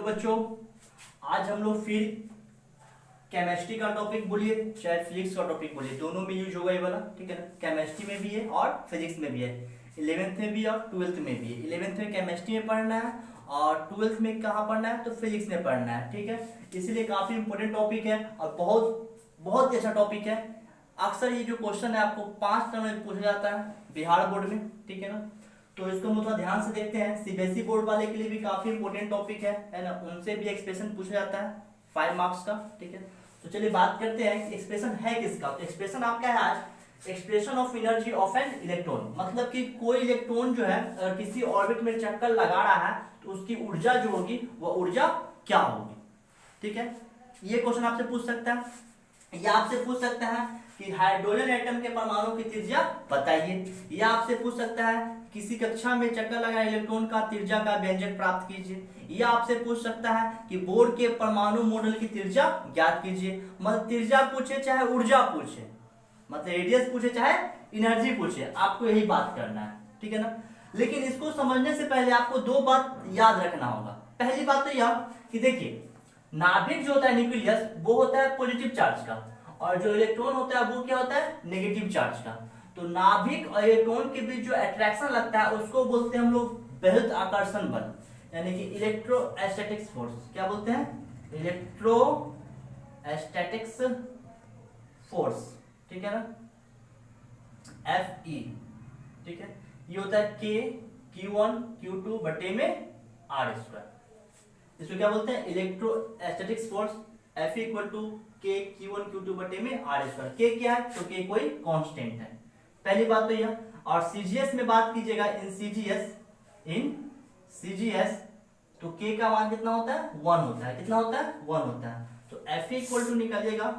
बच्चों, आज हम लोग फिर केमिस्ट्री का टॉपिक बोलिए चाहे फिजिक्स का टॉपिक बोलिए, दोनों में यूज होगा ये वाला, ठीक है ना। केमिस्ट्री में भी है और फिजिक्स में भी है, 11th में भी है और 12th में भी है। 11th में केमिस्ट्री में पढ़ना है और 12th में कहाँ पढ़ना है तो फिजिक्स में पढ़ना है, ठीक है। इसलिए काफी इंपॉर्टेंट टॉपिक है और बहुत बहुत ही अच्छा टॉपिक है। अक्सर ये जो क्वेश्चन है आपको 5 टर्म में पूछा जाता है बिहार बोर्ड में, ठीक है ना। तो इसको हम थोड़ा ध्यान से देखते हैं। सीबीएसई बोर्ड वाले के लिए भी काफी इंपॉर्टेंट टॉपिक है ना, उनसे भी एक्सप्रेशन पूछा जाता है 5 मार्क्स का, ठीक है। तो चलिए बात करते हैं एक्सप्रेशन है किसका। तो एक्सप्रेशन आपका है आज expression of energy of an electron, मतलब कि कोई इलेक्ट्रॉन जो है अगर किसी ऑर्बिट में चक्कर लगा रहा है तो उसकी ऊर्जा जो होगी वह ऊर्जा क्या होगी, ठीक है। ये क्वेश्चन आपसे पूछ सकता है, या आपसे पूछ सकता है कि हाइड्रोजन एटम के परमाणु की त्रिज्या बताइए, या आपसे पूछ सकता है किसी कक्षा में चक्कर लगा इलेक्ट्रॉन का त्रिज्या का व्यंजक प्राप्त कीजिए, या आपसे पूछ सकता है कि बोर्ड के परमाणु मॉडल की त्रिज्या ज्ञात कीजिए। मतलब त्रिज्या पूछे चाहे ऊर्जा पूछे, मतलब रेडियस पूछे चाहे एनर्जी पूछे, आपको यही बात करना है, ठीक है ना। लेकिन इसको समझने से पहले आपको 2 बात याद रखना होगा। पहली बात तो यह कि देखिए नाभिक जो होता है न्यूक्लियस वो होता है पॉजिटिव चार्ज का, और जो इलेक्ट्रॉन होता है वो क्या होता है नेगेटिव चार्ज का। तो नाभिक और इलेक्ट्रॉन के बीच जो अट्रैक्शन लगता है उसको बोलते हैं हम लोग बृहद आकर्षण बल, यानी कि इलेक्ट्रोस्टैटिक्स फोर्स। क्या बोलते हैं? इलेक्ट्रोस्टैटिक्स फोर्स, ठीक है ना, Fe, ठीक है। ये होता है K Q1 Q2 बटे में R²। इसको क्या बोलते हैं? Electrostatics force F equal to K Q1 Q2 बटे में R²। K क्या है? तो K कोई कांस्टेंट है, पहली बात तो यह। और सीजीएस में बात कीजिएगा, इन सीजीएस तो K का मान कितना होता है? 1 होता है। कितना होता है? 1 होता है। तो F इक्वल टू निकालिएगा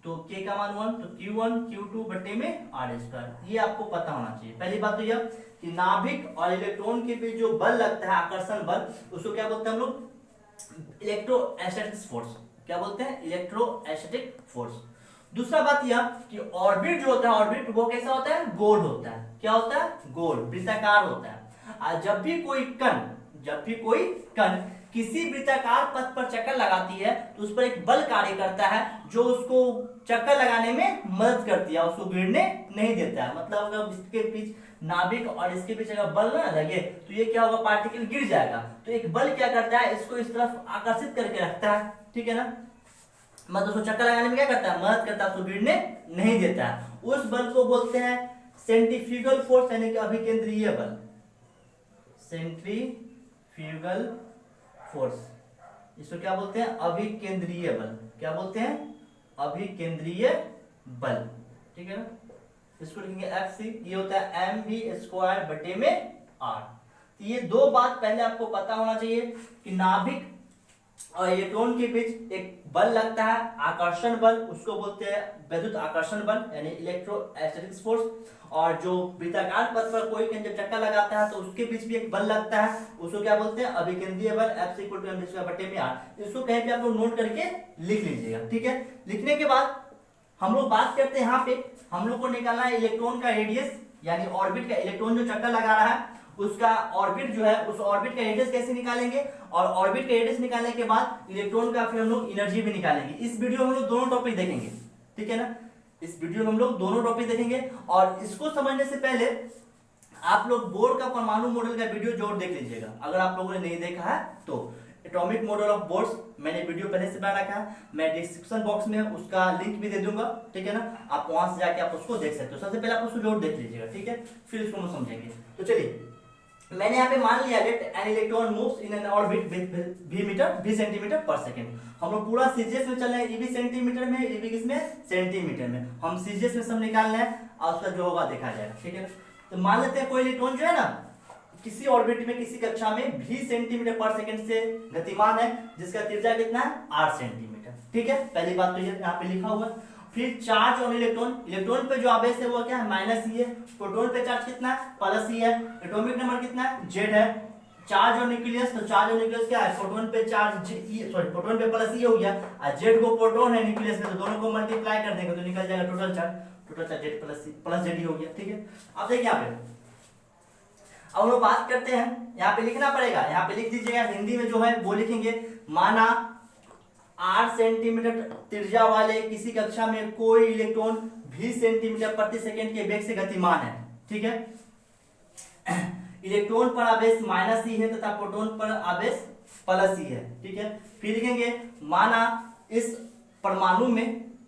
तो K का मान 1, तो Q1 Q2 बटे में R²। ये आपको पता होना चाहिए। पहली बात तो यह कि नाभिक और इलेक्ट्रॉन के बीच जो बल लगता है आकर्षण बल, उसको क्या बोलते हैं हम लोग? Electrostatic force. क्या बोलते हैं? Electrostatic force. दूसरा बात यह कि ऑर्बिट जो होता है, ऑर्बिट वो कैसा होता है? गोल होता है। क्या होता है? गोल, वृत्ताकार होता है। जब भी कोई कण किसी वृत्ताकार पथ पर चक्कर लगाती है तो उस पर एक बल कार्य करता है जो उसको चक्कर लगाने में मदद करती है, उसको गिरने नहीं देता है। मतलब अगर इसके बीच नाभिक और इसके बीच अगर बल ना लगे तो ये क्या होगा? पार्टिकल गिर जाएगा। तो एक बल क्या करता है? इसको इस तरफ आकर्षित करके रखता है, ठीक है ना। मतलब उसको चक्कर लगाने में क्या करता है? मदद करता है, उसको गिरने नहीं देता है। उस बल को बोलते हैं सेंट्रीफ्यूगल फोर्स, यानी कि अभिकेंद्रीय बल। सेंट्रीफ्यूगल फोर्स, इसको क्या बोलते हैं? अभिकेंद्रीय बल। क्या बोलते हैं? अभिकेंद्रीय बल, ठीक है ना। इसको लिखेंगे Fc। ये होता है mv² बटे में r। तो ये 2 बात पहले आपको पता होना चाहिए कि नाभिक और इलेक्ट्रॉन के बीच एक बल लगता है आकर्षण बल, उसको बोलते हैं वैद्युत आकर्षण बल यानी इलेक्ट्रोस्टैटिक्स फोर्स। और जो वृत्ताकार पथ पर कोई कण जब चक्कर लगाता है तो उसके बीच भी एक बल लगता है, उसको क्या बोलते हैं? अभिकेंद्रीय बल। F इक्वल टू mv² बटे में r। इसको कहीं पे आप लोग नोट करके लिख लीजिएगा, ठीक है। लिखने के बाद हम लोग बात करते हैं, यहाँ पे हम लोग को निकालना है इलेक्ट्रॉन का रेडियस, यानी ऑर्बिट का। इलेक्ट्रॉन जो चक्कर लगा रहा है उसका ऑर्बिट जो है, उस ऑर्बिट का रेडियस कैसे निकालेंगे, और ऑर्बिट का रेडियस निकालने के बाद इलेक्ट्रॉन का फिर हम लोग एनर्जी भी निकालेंगे। इस वीडियो में हम लोग दोनों टॉपिक देखेंगे, ठीक है ना। इस वीडियो में हम लोग दोनों टॉपिक देखेंगे। और इसको समझने से पहले आप लोग बोर्ड का परमाणु मॉडल का वीडियो जरूर देख लीजिएगा, अगर आप लोगों ने नहीं देखा है तो। एटॉमिक मॉडल ऑफ बोर्ड्स मैंने वीडियो पहले से बना रखा है, मैं डिस्क्रिप्शन बॉक्स में उसका लिंक भी दे दूंगा, ठीक है ना। आप वहां से जाके आप उसको देख सकते हो। सबसे पहले आप उसको जरूर देख लीजिएगा, ठीक है, फिर उसको हम समझेंगे। तो चलिए, मैंने यहाँ पे मान लिया let an electron moves in an orbit with v centimetre per second. हम लोग पूरा सीजीएस में चल रहे हैं, ईवी सेंटीमीटर में, ईवी किसमें? सेंटीमीटर में। हम सीजीएस में सब निकालना है और उसका जो होगा देखा जाएगा, ठीक है। तो मान लेते हैं कोई इलेक्ट्रॉन जो है ना किसी ऑर्बिट में किसी कक्षा में v सेंटीमीटर पर सेकंड से गतिमान है, जिसका त्रिज्या कितना है? r सेंटीमीटर, ठीक है। पहली बात तो ये यहाँ पे लिखा हुआ। फिर चार्ज ऑन इलेक्ट्रॉन, इलेक्ट्रॉन पे जो आवेश है वो क्या है? -e है। प्रोटॉन पे चार्ज कितना है? +e है। एटॉमिक नंबर कितना है? Z है। चार्ज ऑन न्यूक्लियस, तो चार्ज ऑन न्यूक्लियस क्या है? प्रोटॉन पे चार्ज प्रोटॉन पे +e हो गया, और Z को प्रोटॉन है न्यूक्लियस में, तो दोनों को मल्टीप्लाई कर देंगे तो निकल जाएगा टोटल चार्ज Z + Z ही हो गया, ठीक है। अब देखिए यहाँ पे अब हम लोग बात करते हैं, यहाँ पे लिखना पड़ेगा, यहाँ पे लिख दीजिएगा, हिंदी में जो है वो लिखेंगे, माना 8 सेंटीमीटर त्रिज्या वाले किसी कक्षा में कोई इलेक्ट्रॉन 20 सेंटीमीटर प्रति सेकंड के वेग से गतिमान है, ठीक है। इलेक्ट्रॉन पर आवेश माइनस ई है तथा प्रोटॉन पर आवेश प्लस ई है, ठीक है। फिर लिखेंगे, माना इस परमाणु में,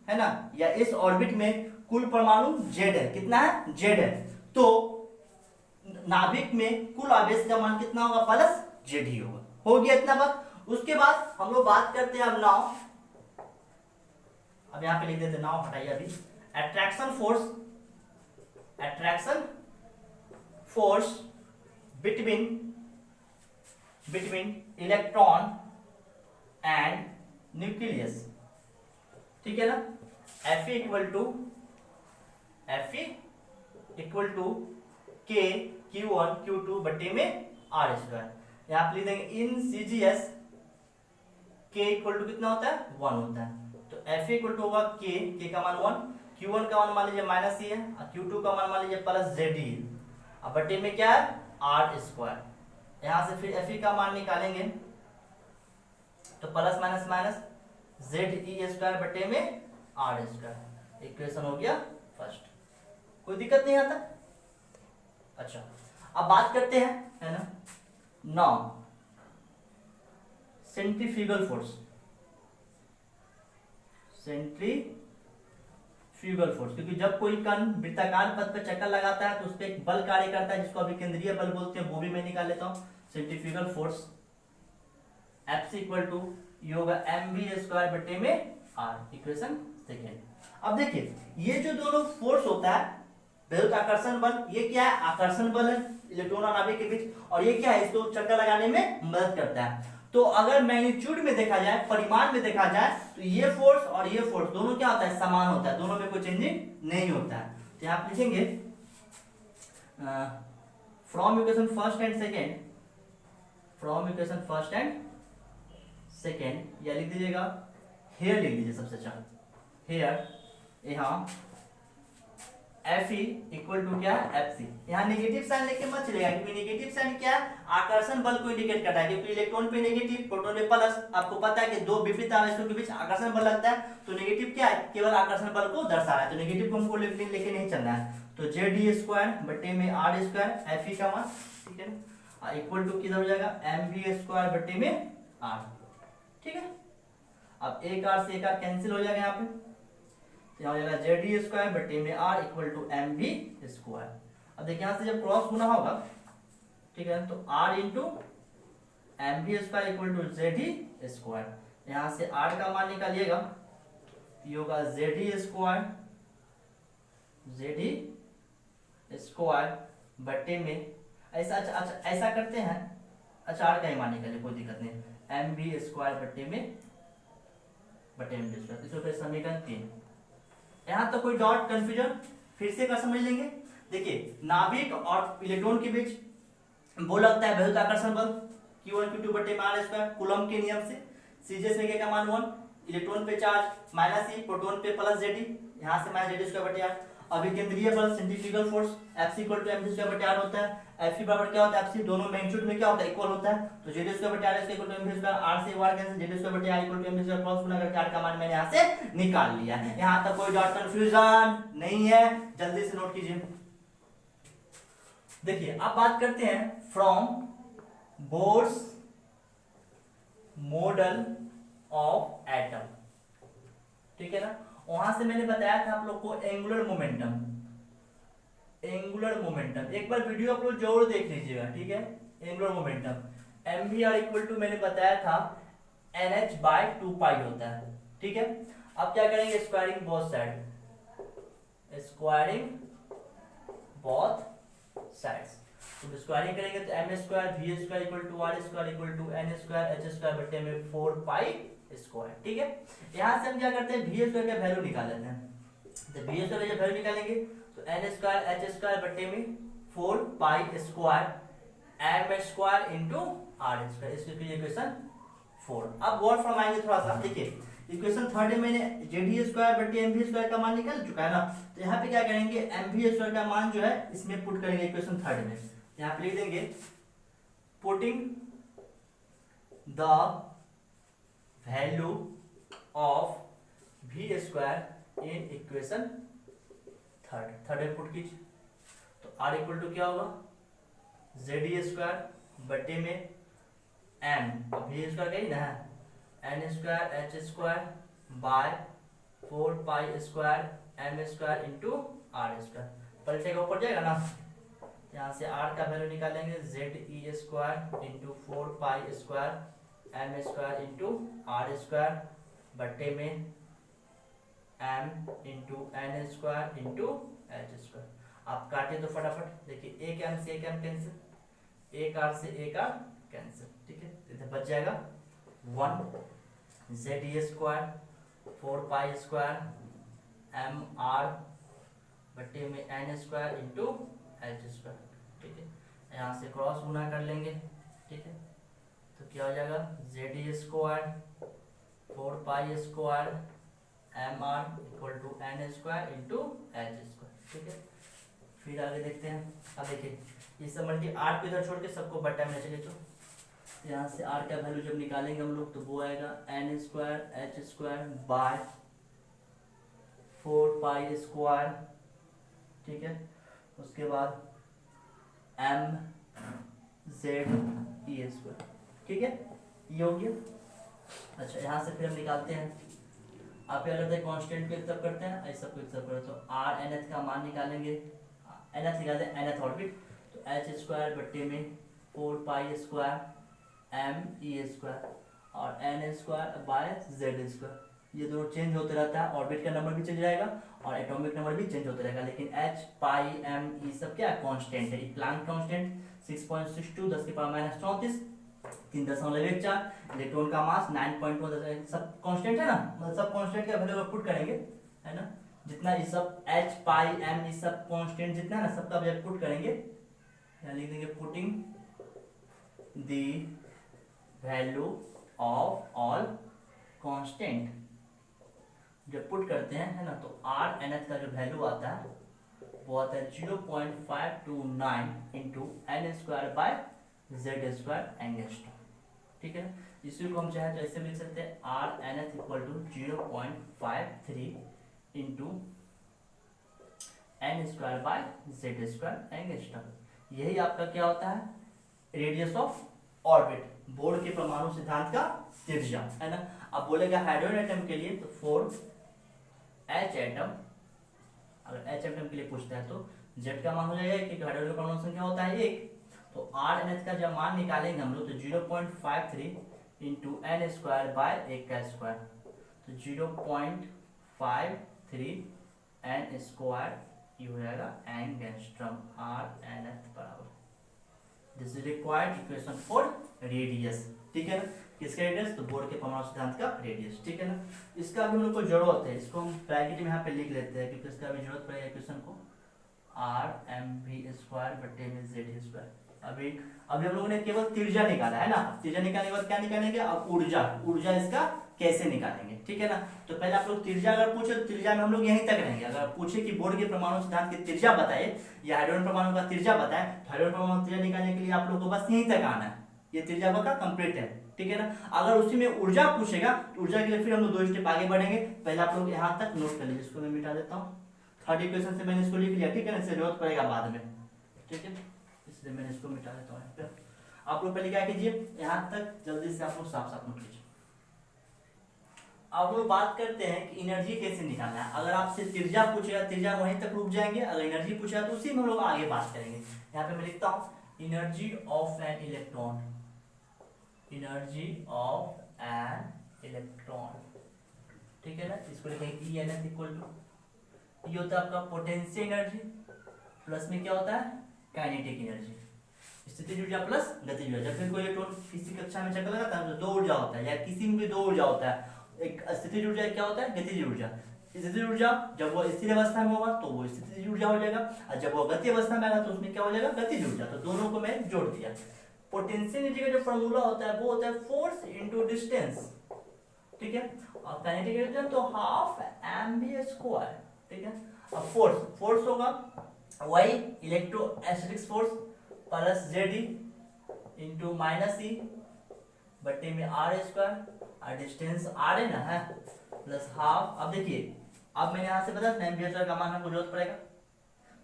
है ना, या इस ऑर्बिट में कुल परमाणु जेड है, कितना है, जेड है, तो नाभिक में कुल आवेश का मान कितना होगा, प्लस जेड ही होगा। हो गया इतना बात। उसके बाद हम लोग बात करते हैं अब नाउ, अब यहां पे लिख देते नाउ, हटाइए अभी, attraction force between electron and nucleus, ठीक है ना। Fe इक्वल टू के Q1 Q2 बटे में R स्क्वायर। यहाँ पे लिख देंगे इन CGS K इक्वल टू कितना होता है, 1 होता है, तो Fe इक्वल टू होगा K का मान 1, Q1 का मान लीजिए माइनस ई है, Q2 का मान लीजिए प्लस जेड है, अब बटे में क्या है, R स्क्वायर। यहाँ से फिर Fe का मान निकालेंगे तो plus minus minus Z E square बटे में आर स्क्वायर। इक्वेशन हो गया फर्स्ट, कोई दिक्कत नहीं आता। अच्छा, अब बात करते हैं, है ना, नाउ सेंट्रीफ्यूगल फोर्स, क्योंकि जब कोई कण वृत्ताकार पथ पर चक्कर लगाता है तो उस पर एक बल कार्य करता है जिसको अभी केंद्रीय बल बोलते हैं, वो भी मैं निकाल लेता हूं। Centrifugal force F equal to ये होगा mv स्क्वायर बटे में r, इक्वेशन सेकेंड। अब देखिए, ये जो दोनों फोर्स होता है, विद्युत आकर्षण बल, ये क्या है, आकर्षण बल है इलेक्ट्रॉन और नाभिक के बीच, और ये क्या है, इसको चक्कर लगाने में मदद करता है। तो अगर मैग्नीट्यूड में देखा जाए, परिमाण में देखा जाए, तो ये फोर्स और ये फोर्स दोनों क्या होता है, समान होता है, दोनों में कोई चेंजिंग नहीं होता है। तो यहाँ आप लिखेंगे from equation first and second, या लिख दीजिएगा हेयर, लिख दीजिए सबसे अच्छा, हेयर, यहाँ Fe इक्वल टू क्या है, Fc। यहाँ नेगेटिव साइन लेके मत चलेगा, क्योंकि नेगेटिव साइन क्या है, आकर्षण बल को इंडिकेट करता है, क्योंकि इलेक्ट्रॉन पे नेगेटिव, प्रोटॉन पे प्लस, आपको पता है कि दो विपरीत आवेशों के बीच आकर्षण बल लगता है, तो नेगेटिव क्या है, केवल आकर्षण बल को दर्शा रहा है, तो नेगेटिव को हमको लेके नहीं चलना है। तो जेड स्क्वायर बटे में आर स्क्वायर, Fe का मान, ठीक है, इक्वल टू किधर हो जाएगा, mv स्क्वायर बटे में आर, ठीक है। अब एक आर से एक आर कैंसिल हो जाएगा यहाँ पे, यहाँ हो जाएगा जेड स्क्वायर बटे में R equal to M B square. अब देखिए यहाँ से जब क्रॉस गुना होगा, ठीक है, तो R into M B square equal to Z square, यहाँ से आर का मान निकालिएगा, ये होगा जेड स्क्वायर बटे में, ऐसा ऐसा करते हैं, अच्छा आर का ही मान निकालिए, कोई दिक्कत नहीं, एम बी स्क्वायर बटे में स्क्वायर, इसको फिर समीकरण 3। यहाँ तो कोई डॉट कंफ्यूजन, फिर से कर समझ लेंगे। देखिए, नाभिक और इलेक्ट्रॉन के बीच वो लगता है विद्युत आकर्षण बल Q1 Q2 बटे में आर स्क्वायर, कूलम के नियम से। सीजे से का मान 1, इलेक्ट्रॉन पे चार्ज माइनस ई, प्रोटॉन पे प्लस जेड, यहाँ से माइनस जेड स्क्वायर बटे आर। अभिकेंद्रीय बल centrifugal force F equal to mv square बटे आर होता है। F बराबर क्या होता है, F दोनों मैग्नीट्यूड में क्या होता है, इक्वल होता है, तो जेड स्क्वायर बटे R equal to mv square, R से वार कैंसिल, जेड स्क्वायर बटे R equal to mv square, cross गुना करके आर का मान मैंने यहाँ से निकाल लिया है। यहाँ तक कोई डॉट कंफ्यूजन नहीं है, जल्दी से नोट कीजिए। देखिए, अब बात करते हैं from Bohr's model of atom, ठीक है ना। वहां से मैंने बताया था आप लोग को एंगुलर मोमेंटम, एक बार वीडियो आप लोग जरूर देख लीजिएगा, ठीक है। Angular momentum mvr equal to मैंने बताया था nh/2 होता है, ठीक है। अब क्या करेंगे, स्क्वायरिंग बोथ साइड्स, तो स्क्वायरिंग करेंगे तो m square v square equal to r square equal to n square h square बटे में 4 स्क्वायर, ठीक है। यहाँ से हम क्या करते हैं, v स्क्वायर का वैल्यू निकाल लेते हैं, तो v स्क्वायर का वैल्यू निकालेंगे तो n स्क्वायर h स्क्वायर बटे में 4 square m square into r square, इसकी इक्वेशन 4। अब गौर फरमाएंगे थोड़ा सा, देखिए इक्वेशन थर्ड में मैंने जेड स्क्वायर बटे mv स्क्वायर का मान निकल चुका है ना, तो यहाँ पे क्या करेंगे, mv स्क्वायर का मान जो है इसमें पुट करेंगे इक्वेशन थर्ड में। यहाँ पे लिख देंगे putting the value of V square in equation third put कीजिए। तो आर इक्वल टू क्या होगा जेड ई स्क्वायर बटे में एन, अब वी स्क्वायर गई ना, N square H square by 4 pi square M square into R square. पलटेगा ऊपर जाएगा ना, यहाँ से आर का वैल्यू निकालेंगे Z E square into 4 pi square M square into R square बटे में M into N square into H square. आप काटिए तो फटाफट देखिए, एक एम से एक एम कैंसिल, एक आर से एक आर कैंसिल, ठीक है। इधर बच जाएगा 1 Z E square 4 pi square M R बटे में N square into H square, ठीक है। यहाँ से क्रॉस गुना कर लेंगे, ठीक है। तो क्या हो जाएगा Z E square 4 pi square M R equal to N square into H square, ठीक है। फिर आगे देखते हैं। अब देखिए इस मल्टी आर को इधर छोड़ के सबको बटा में चले जाओ। यहाँ से आर का वैल्यू जब निकालेंगे हम लोग तो वो आएगा N square H square by 4 pi square, ठीक है। उसके बाद एम जेड ई स्क्वायर, ठीक है, ये हो गया। अच्छा यहाँ से फिर हम निकालते हैं, आप क्या करते हैं कांस्टेंट को एक तरफ करते हैं, ऐसा को एक तरफ करते हैं। तो आर एन एथ का मान निकालेंगे, एन एथ निकालते हैं एन एथ ऑर्बिट, तो एच स्क्वायर बट्टे में 4 pi square M E square और N square by Z square. ये दोनों चेंज होते रहता है, ऑर्बिट का नंबर भी चेंज जाएगा और एटॉमिक नंबर भी चेंज होता रहेगा, लेकिन एच पाई एम ई सब क्या कांस्टेंट है। प्लैंक कांस्टेंट 6.62 10 की पावर -34 3.14, इलेक्ट्रॉन का मास 9.1, सब कांस्टेंट है ना, मतलब सब कांस्टेंट का वैल्यू पुट करेंगे, है ना। जितना ये सब एच पाई एम ये सब कांस्टेंट जितना है ना, सबका वैल्यू पुट करेंगे। यहाँ लिख देंगे putting the value of all constant. जब पुट करते हैं, है ना, तो आर एन एच का जो वैल्यू आता है वो आता है 0.529 into N square by Z square angstrom, ठीक है। इसी को हम चाहे तो ऐसे लिख सकते हैं R N H equal to 0.53 into N square by Z square angstrom. यही आपका क्या होता है रेडियस ऑफ ऑर्बिट, बोर्ड के परमाणु सिद्धांत का त्रिज्या, है ना। अब बोलेगा हाइड्रोजन एटम के लिए तो 4 एच एटम, अगर एच एटम के लिए पूछता है तो जेड का मान हो जाएगा क्योंकि हाइड्रोजन का परमाणु संख्या होता है 1। तो आर एन एच का जब मान निकालेंगे हम लोग तो 0.53 इंटू एन स्क्वायर बाय 1 का स्क्वायर, तो 0.53 एन स्क्वायर ये हो जाएगा एंगस्ट्रॉम आर एन एच बराबर। This is required equation for radius, ठीक है ना। किसका रेडियस, तो बोर्ड के परमाणु सिद्धांत का रेडियस, ठीक है ना। इसका भी हम लोग को जरूरत है, इसको हम ब्रैकेट में यहाँ पे लिख लेते हैं क्योंकि इसका भी जरूरत पड़ेगा इक्वेशन को, आर एम वी स्क्वायर बटे में जेड स्क्वायर। अभी हम लोगों ने केवल त्रिज्या निकाला है ना, त्रिज्या निकालने के बाद क्या निकालेंगे, अब ऊर्जा इसका कैसे निकालेंगे, ठीक है ना। तो पहले आप लोग त्रिज्या अगर पूछे तो त्रिज्या में हम लोग यहीं तक रहेंगे। अगर पूछे कि बोर्ड के परमाणु सिद्धांत की त्रिज्या बताए या हाइड्रोजन परमाणु का त्रिज्या बताए तो हाइड्रोजन परमाणु त्रिज्या निकालने के लिए आप लोग को बस यहीं तक आना है, ये त्रिज्या का कंप्लीट है, ठीक है ना। अगर उसी में ऊर्जा पूछेगा तो ऊर्जा के लिए फिर हम लोग 2 स्टेप आगे बढ़ेंगे। पहले आप लोग यहाँ तक नोट कर लीजिए, इसको मैं मिटा देता हूँ। थर्ड इक्वेशन से मैंने इसको लिख लिया, ठीक है ना, इससे जरूरत पड़ेगा बाद में, ठीक है, इसलिए मैंने इसको मिटा देता हूँ। आप लोग पहले क्या कीजिए, यहाँ तक जल्दी से आप लोग साफ साफ नोट कीजिए। अब लोग बात करते हैं कि एनर्जी कैसे निकालना है। अगर आपसे त्रिज्या पूछेगा, त्रिज्या वहीं तक रुक जाएंगे, अगर एनर्जी पूछेगा तो उसी में हम लोग आगे बात करेंगे। यहाँ पे मैं लिखता हूँ energy of an electron, energy of an electron, ठीक है ना। इसको लिखेंगे E N H equal to, ये होता है आपका पोटेंशियल एनर्जी प्लस में क्या होता है काइनेटिक एनर्जी, स्थितिज ऊर्जा प्लस गतिज ऊर्जा। जब कोई इलेक्ट्रॉन किसी कक्षा में चक्कर लगाता है तो 2 ऊर्जा होता है, या किसी में भी 2 ऊर्जा होता है। एक स्थितिज ऊर्जा क्या होता है गतिज ऊर्जा। स्थितिज ऊर्जा जब वो स्थिर अवस्था में होगा तो वो स्थितिज ऊर्जा हो जाएगा, और जब वो गति अवस्था में आएगा तो उसमें क्या हो जाएगा गतिज ऊर्जा। तो दोनों को मैं जोड़ दिया। पोटेंशियल एनर्जी का जो फॉर्मूला होता है वो होता है फोर्स इनटू डिस्टेंस, ठीक है। और काइनेटिक एनर्जी तो हाफ एमवी स्क्वायर, ठीक है। अब फोर्स होगा वही electrostatics force plus Z E into minus E बट्टे में आर स्क्वायर, और डिस्टेंस आर है ना है, प्लस हाफ। अब देखिए, अब मैंने यहाँ से बता एम्पियर स्क्वायर का मान हमको जरूरत पड़ेगा,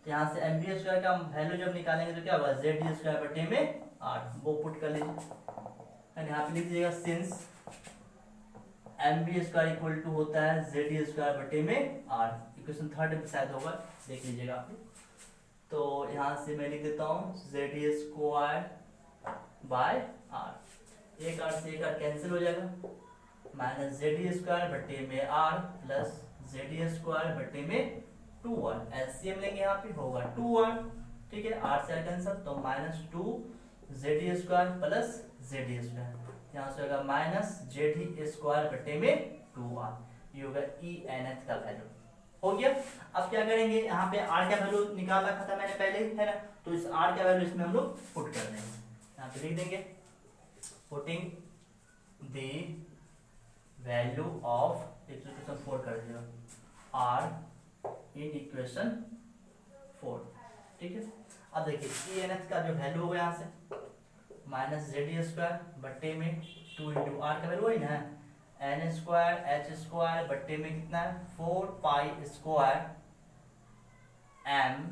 तो यहाँ से एम्पियर स्क्वायर का वैल्यू जब निकालेंगे तो क्या होगा, जेड ई स्क्वायर बट्टे में आर, वो पुट कर लीजिए। यहाँ पे लिख दीजिएगा since M B square equal to होता है जेड ई स्क्वायर बटे में आर, इक्वेशन 3 में शायद होगा, देख लीजिएगा आप। तो यहाँ से मैं लिख देता हूँ Z E square by R, एक आर से एक आर कैंसिल हो जाएगा, माइनस जेड ई स्क्वायर बटे में R plus Z E square बटे में 2r, एलसीएम लेंगे यहाँ पे होगा 2r, ठीक है, आर से आर कैंसिल, तो minus 2 Z E square plus Z E square, यहाँ से होगा माइनस जेड ई स्क्वायर बटे में 2r, ये होगा ई एन एच का वैल्यू हो गया। अब क्या करेंगे, यहाँ पे r का वैल्यू निकाल रखा था मैंने पहले, है ना, तो इस r का वैल्यू इसमें हम लोग पुट कर देंगे, यहाँ पे लिख देंगे putting the value of equation 4 कर दिया r इन इक्वेशन 4, ठीक है। अब देखिए ई एन एच का जो वैल्यू होगा यहाँ से माइनस जेड ई स्क्वायर बट्टे में 2 इंटू आर का वैल्यू वही ना है, एन स्क्वायर एच स्क्वायर बट्टे में कितना है 4 pi square M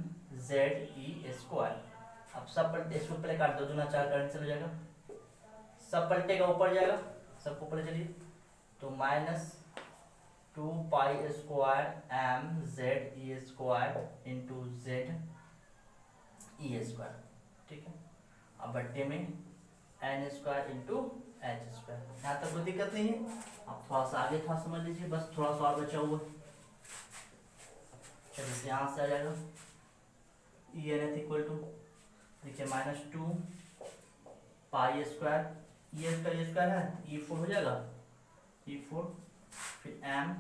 Z E square. अब सब पलटे, इसको पहले काट दो, दूना 4 कैंसिल हो जाएगा, सब पलटेगा ऊपर जाएगा, सबको ऊपर चलिए, तो minus 2 pi square M Z E square into Z E square, ठीक है। अब बट्टे में N square into H square, यहाँ तक कोई दिक्कत नहीं है। अब थोड़ा सा आगे थोड़ा समझ लीजिए, बस थोड़ा सा और बचा हुआ, चलिए यहाँ से आ जाएगा E N H equal to, देखिए minus 2 pi square, E square है ई 4 हो जाएगा, ई 4 फिर एम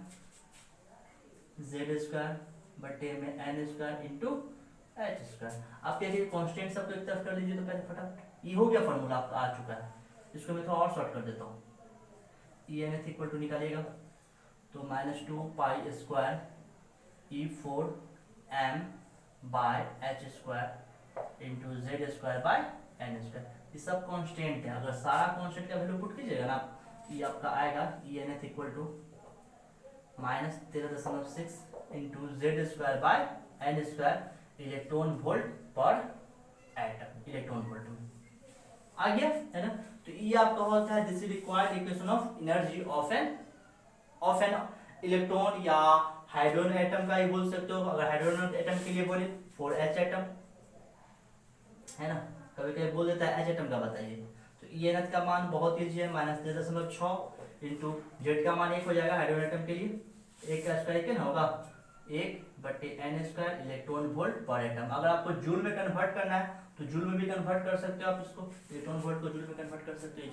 जेड स्क्वायर बट्टे में N square into H square. आप क्या कीजिए, कॉन्स्टेंट सबको एक तरफ कर लीजिए, तो पहले फटाफट ये हो गया, फॉर्मूला आपका आ चुका है, इसको मैं थोड़ा और शॉर्ट कर देता हूँ। E N H equal to निकालिएगा, तो minus 2 pi square E 4 M by H square into Z square by N square, ये सब कॉन्स्टेंट है। अगर सारा कॉन्स्टेंट का वैल्यू पुट कीजिएगा ना, ये आपका आएगा E N H equal to minus 13.6 into Z square by N square electron volt per atom, electron volt में आ गया, है ना। तो ये आपका होता है this is required equation of energy of an electron, या हाइड्रोजन एटम का ही बोल सकते हो, अगर हाइड्रोजन एटम के लिए बोले 4h एटम, है ना, कभी कभी बोल देता है एच एटम का बताइए। तो ई एन एच का मान बहुत ईजी है, माइनस 13.6 इंटू जेड का मान 1 हो जाएगा हाइड्रोजन एटम के लिए, 1 का स्क्वायर क्या होगा 1 बटे N square electron volt per atom. अगर आपको जूल में कन्वर्ट करना है तो जूल में भी कन्वर्ट कर सकते हो आप, इसको इलेक्ट्रॉन वोल्ट को जूल में कन्वर्ट कर सकते हो,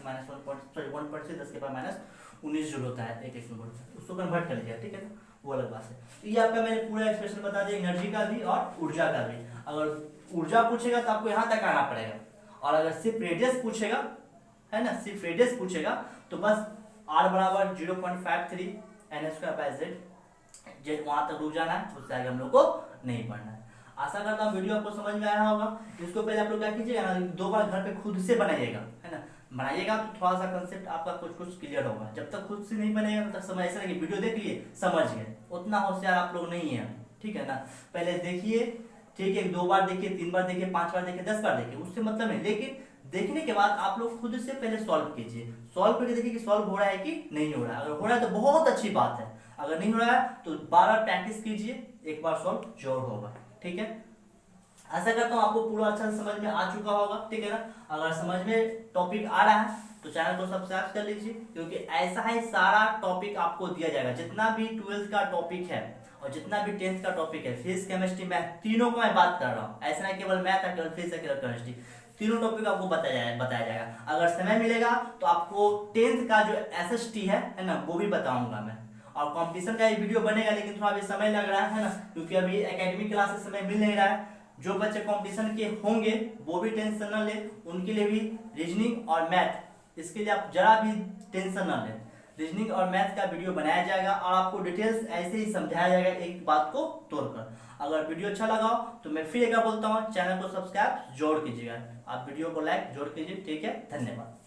माइनस 1 से 10 के पावर माइनस 19 जूल होता है एक इलेक्ट्रॉन वोल्ट, उसको कन्वर्ट कर लीजिए, ठीक है ना, वो अलग बात है। तो ये आपका मैंने पूरा एक्सप्रेशन बता दिया, एनर्जी का भी और ऊर्जा का भी। अगर ऊर्जा पूछेगा तो आपको यहाँ तक आना पड़ेगा, और अगर सिर्फ रेडियस पूछेगा, है ना, सिर्फ रेडियस पूछेगा तो बस r बराबर 0.53 एन स्क्वायर बाय जेड वहां तक रुक जाना है, उससे आगे हम लोग को नहीं पढ़ना है। आशा करता हूँ वीडियो आपको समझ में आया होगा। इसको पहले आप लोग क्या कीजिएगा ना, 2 बार घर पे खुद से बनाइएगा, है ना, बनाइएगा तो थोड़ा सा कंसेप्ट आपका कुछ क्लियर होगा। जब तक खुद से नहीं बनेगा तब तक समझ, ऐसा नहीं वीडियो देख लिए समझ गए, उतना होशियार आप लोग नहीं है, ठीक है ना। पहले देखिए, ठीक है, 2 बार देखिए, 3 बार देखिए, 5 बार देखिए, 10 बार देखिए, उससे मतलब नहीं, लेकिन देखने के बाद आप लोग खुद से पहले सॉल्व कीजिए, सॉल्व करके देखिए कि सॉल्व हो रहा है कि नहीं हो रहा है। अगर हो रहा है तो बहुत अच्छी बात है, अगर नहीं हो रहा है तो बार-बार प्रैक्टिस कीजिए, एक बार सॉल्व जरूर होगा, ठीक है। आशा करता हूँ आपको पूरा अच्छा समझ में आ चुका होगा, ठीक है ना। अगर समझ में टॉपिक आ रहा है तो चैनल को सब्सक्राइब कर लीजिए, क्योंकि ऐसा ही सारा टॉपिक आपको दिया जाएगा, जितना भी 12th का टॉपिक है और जितना भी 10th का टॉपिक है, फिजिक्स केमिस्ट्री मैथ, तीनों को मैं बात कर रहा हूँ। ऐसा नहीं केवल मैथ है, केवल फिजिक्स है, केवल केमिस्ट्री, तीनों टॉपिक आपको बताया जाएगा। अगर समय मिलेगा तो आपको 10th का जो SST है ना, वो भी बताऊंगा मैं, और कंपटीशन का ये वीडियो बनेगा, लेकिन थोड़ा अभी समय लग रहा है ना, क्योंकि अभी एकेडमिक क्लास से समय मिल नहीं रहा है। जो बच्चे कंपटीशन के होंगे वो भी टेंशन न ले, उनके लिए भी रीजनिंग और मैथ, इसके लिए आप जरा भी टेंशन न लें। रीजनिंग और मैथ का वीडियो बनाया जाएगा और आपको डिटेल्स ऐसे ही समझाया जाएगा एक बात को तोड़कर। अगर वीडियो अच्छा लगा तो मैं फिर एक बार बोलता हूँ, चैनल को सब्सक्राइब जरूर कीजिएगा, आप वीडियो को लाइक जरूर कीजिए। ठीक है, धन्यवाद।